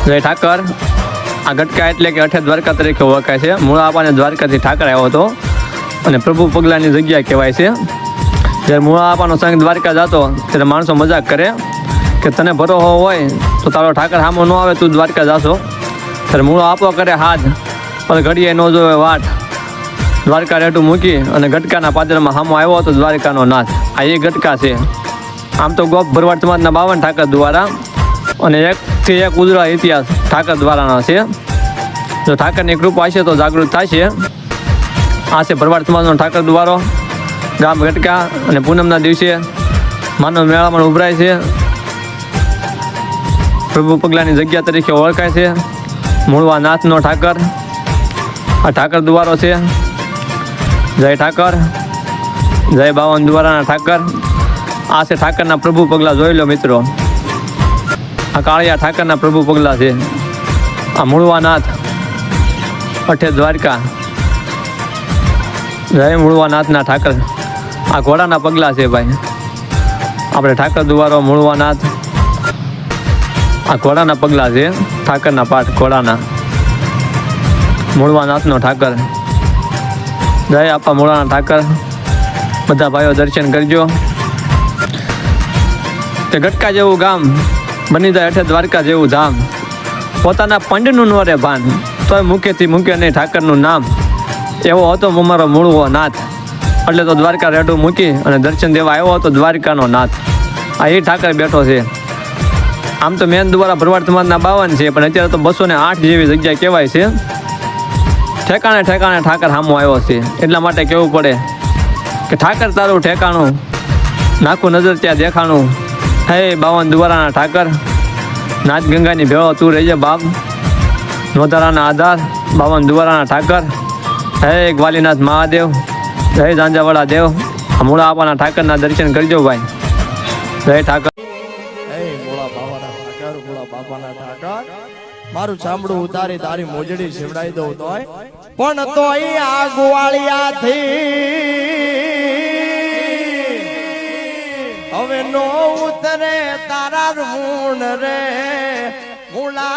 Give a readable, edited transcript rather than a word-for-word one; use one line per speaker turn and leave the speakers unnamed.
જય ઠાકર। આ ગટકા એટલે કે અઠે દ્વારકા તરીકે ઓળખાય છે। મૂળ આપાને દ્વારકાથી ઠાકર આવ્યો હતો અને પ્રભુ પગલાની જગ્યા કહેવાય છે। જ્યારે મૂળ આપાનો સંગ દ્વારકા જતો ત્યારે માણસો મજાક કરે કે તને ભરોસો હોય તો તારો ઠાકર સામો ન આવે તું દ્વારકા જાશો। ત્યારે મૂળ આપો કરે હાથ પણ ઘડીએ ન જોવે વાટ, દ્વારકા રેટું મૂકી અને ગટકાના પાદરમાં સામો આવ્યો હતો દ્વારકાનો નાથ। આ એ ગટકા છે। આમ તો ગોપ ભરવાડ સમાજના 52 ઠાકર દ્વારા અને એકથી એક ઉજળા ઇતિહાસ ઠાકર દ્વારાનો છે। જો ઠાકરની કૃપા હશે તો જાગૃત થશે। આ છે ભરવાડ સમાજનો ઠાકર દ્વારો, ગામ ગટકા અને પૂનમના દિવસે માનવ મેળામાં ઉભરાય છે। પ્રભુ પગલાની જગ્યા તરીકે ઓળખાય છે। મૂળવા નાથનો ઠાકર આ ઠાકર દ્વારો છે। જય ઠાકર, જય 52 દ્વારાના ઠાકર। આ છે ઠાકરના પ્રભુ પગલા, જોઈ લો મિત્રો। આ કાળિયા ઠાકરના પ્રભુ પગલા છે। આ મૂળવા નાથ અઠે દ્વારકા, જય મૂળવા નાથના ઠાકર। આ ઘોડાના પગલા છે ભાઈ। આપણે ઠાકર દ્વારો મૂળવા નાથ, આ ઘોડાના પગલા છે। ઠાકરના પાઠ ઘોડાના, મૂળવા નાથનો ઠાકર। જય આપા મૂળાના ઠાકર। બધા ભાઈઓ દર્શન કરજો। કે ગટકા જેવું ગામ બની જાય અઠે દ્વારકા જેવું ધામ। પોતાના પંડનું નો રે ભાન, તોય મુખેથી મૂકે નહીં ઠાકરનું નામ। એવો હતો અમારો મૂળવો નાથ, એટલે તો દ્વારકા રેડું મૂકી અને દર્શન દેવા આવ્યો હતો દ્વારકાનો નાથ। આ એ ઠાકર બેઠો છે। આમ તો મેન દ્વારા ભરવાડ સમાજના 52 છે, પણ અત્યારે તો 208 જેવી જગ્યા કહેવાય છે। ઠેકાણે ઠેકાણે ઠાકર સામો આવ્યો છે। એટલા માટે કહેવું પડે કે ઠાકર તારું ઠેકાણું, નાખું નજર ત્યાં દેખાણું। હે 52 દ્વારાના ઠાકર, નાચ ગંગાની ભેળો તું રહેજે બાપ। નોધારાના આધાર 52 દ્વારાના ઠાકર। હે ગ્વાલીનાથ મહાદેવ, જય ઝાંઝાવાળા દેવ। આ મૂળા આપાના ઠાકરના દર્શન કરજો ભાઈ। જય ઠાકર।
મારું ચામડું ઉતારી તારી મોજડી શિવડાઈ દઉં તોય પણ તોય આ ગુવાળિયાથી હવે નો ઉતરે તારા ઋણ રે મૂળા।